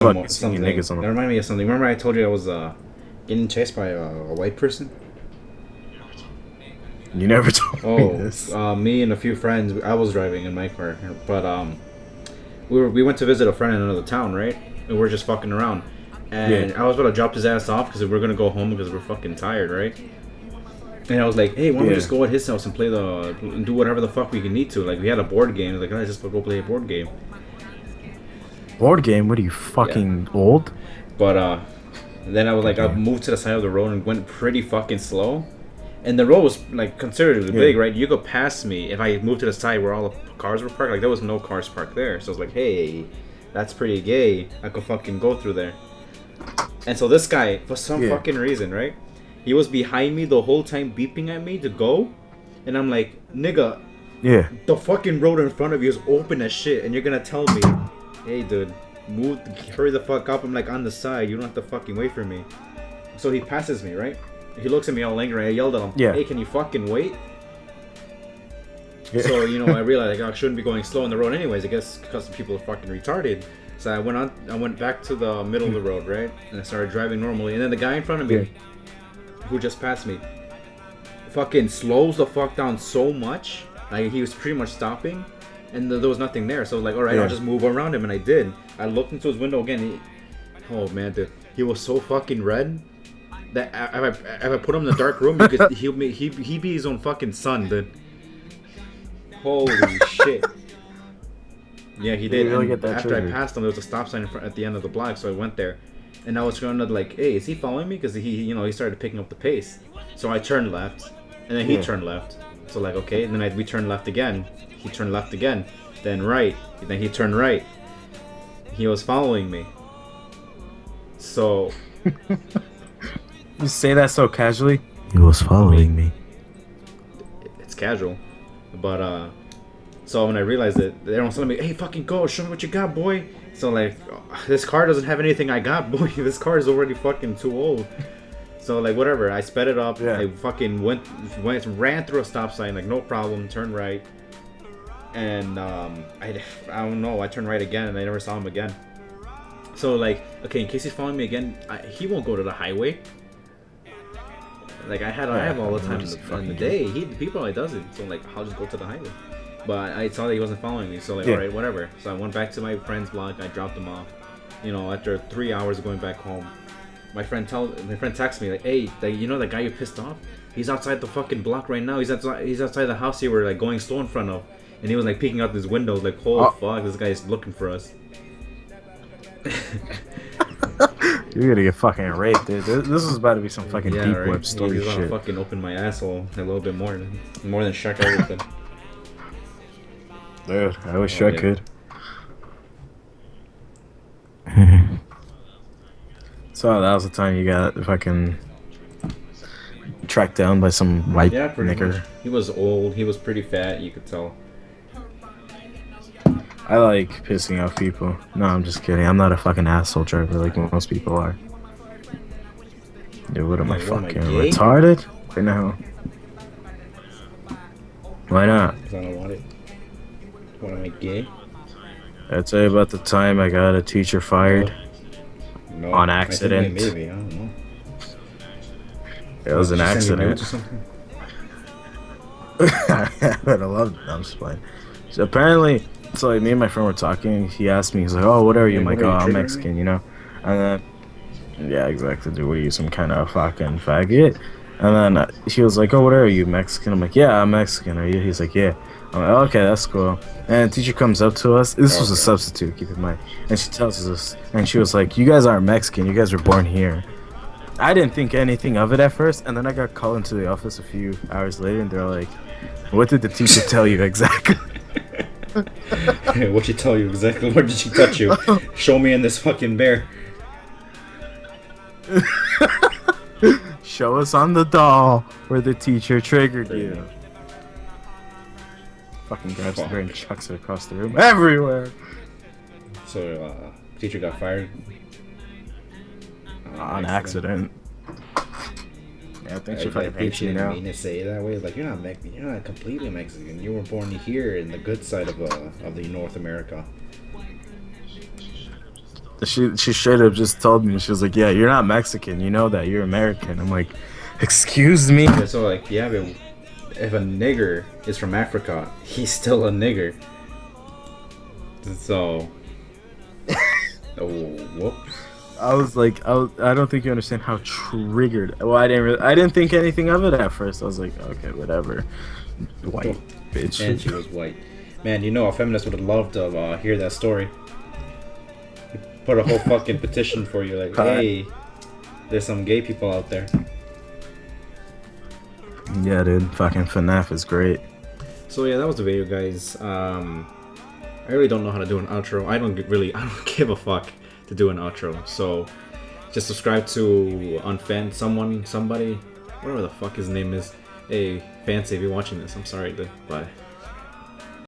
Fucking seeing something. niggas on That the. reminded me of something. Remember I told you I was getting chased by a white person? You never told me Oh, this. me and a few friends. I was driving in my car, but we went to visit a friend in another town, right? And we are just fucking around. Yeah, And I was about to drop his ass off because we are gonna go home because we're fucking tired, right? And I was like, hey, why don't we yeah. just go at his house and and do whatever the fuck we can need to? Like, we had a board game. Like, let's just go play a board game. Board game? What are you Yeah. fucking old? But then I was like, I Continue. moved to the side of the road and went pretty fucking slow. And the road was like considerably Yeah, big, right? You go past me if I moved to the side where all the cars were parked. Like, there was no cars parked there. So I was like, hey, that's pretty gay. I could fucking go through there. And so this guy, for some yeah, fucking reason, right? He was behind me the whole time, beeping at me to go. And I'm like, nigga, yeah. the fucking road in front of you is open as shit, and you're gonna tell me, hey, dude, move, hurry the fuck up. I'm like on the side. You don't have to fucking wait for me. So he passes me, right? He looks at me all angry. I yelled at him, Yeah. hey, can you fucking wait? Yeah. So, you know, I realized like, I shouldn't be going slow on the road anyways. I guess because people are fucking retarded. So I went back to the middle of the road, right? And I started driving normally. And then the guy in front of me, Yeah. who just passed me, fucking slows the fuck down so much. Like, he was pretty much stopping. And there was nothing there. So I was like, alright, Yeah. I'll just move around him. And I did. I looked into his window again. Oh, man, dude. He was so fucking red that if I put him in the dark room, he'd be his own fucking son, dude. Holy shit. Yeah, he did. You really And get that after I triggered. passed him, there was a stop sign at the end of the block, so I went there. And I was trying to like, hey, is he following me? Because he started picking up the pace. So I turned left, and then he Yeah. turned left. So like, okay, and then we turned left again. He turned left again, then right, and then he turned right. He was following me. So You say that so casually. He was following me. it's casual, but so when I realized it, everyone's telling me, hey, fucking go, show me what you got, boy. So like, this car doesn't have anything I got, boy. This car is already fucking too old. So like, whatever, I sped it up. Yeah. I fucking ran through a stop sign, like no problem, turned right. And I don't know, I turned right again and I never saw him again. So like, okay, in case he's following me again, he won't go to the highway. Like I have all the time in the day. He probably doesn't. So like, I'll just go to the highway. But I saw that he wasn't following me, so like, Yeah. alright, whatever. So I went back to my friend's block. I dropped him off. You know, after 3 hours of going back home, my friend texts me like, hey, you know that guy you pissed off? He's outside the fucking block right now. He's outside the house you were like going slow in front of, and he was like peeking out his windows like, oh fuck, this guy's looking for us. You're gonna get fucking raped, dude. This is about to be some fucking deep web story He's gonna shit. fucking open my asshole a little bit more than Shrek ever could. Dude, I wish Oh, I yeah. could. So that was the time you got fucking tracked down by some white Yeah, pretty nigger. much. He was old. He was pretty fat. You could tell. I like pissing off people. No, I'm just kidding. I'm not a fucking asshole driver like most people are. Dude, what am I Like, what am I, fucking gay? retarded? Right now. Why not? Because I don't want it. What am I, gay? I'd tell you about the time I got a teacher fired. No. On I accident. think maybe. I don't know. It was an Did you send your accident. notes or something? But I love it. I'm just playing. So apparently, so like me and my friend were talking. He asked me, he's like, "Oh, what are you?" I'm Like, like, what "Oh, are you I'm triggering Mexican," you know. And then, yeah, exactly. Dude, what are you, some kind of fucking faggot? And then he was like, "Oh, what are you, Mexican?" I'm like, "Yeah, I'm Mexican." Are you? He's like, "Yeah." I'm like, "Okay, that's cool." And the teacher comes up to us. This was a Okay. substitute, keep in mind. And she tells us, and she was like, "You guys aren't Mexican. You guys were born here." I didn't think anything of it at first, and then I got called into the office a few hours later, and they're like, "What did the teacher tell you exactly?" What'd she tell you exactly? Where did she touch you? Show me in this fucking bear. Show us on the doll where the teacher triggered you. Fucking grabs the bear and chucks it across the room everywhere. So, teacher got fired. On accident. Yeah, I think she fucking hates you now. Mean to say it that way. Like, you're not completely Mexican. You were born here in the good side of the North America. She straight up just told me, she was like, "Yeah, you're not Mexican. You know that. You're American." I'm like, "Excuse me." Yeah, so like, yeah, but if a nigger is from Africa, he's still a nigger. So, oh, whoops. I was like, I don't think you understand how triggered. Well, I didn't think anything of it at first. I was like, okay, whatever, white bitch. And she was white. Man, you know, a feminist would have loved to hear that story. Put a whole fucking petition for you, like, hey, there's some gay people out there. Yeah, dude, fucking FNAF is great. So yeah, that was the video, guys. I really don't know how to do an outro. I don't give a fuck to do an outro. So just subscribe to Unfan somebody, whatever the fuck his name is. Hey, Fancy, if you're watching this, I'm sorry, dude. Bye.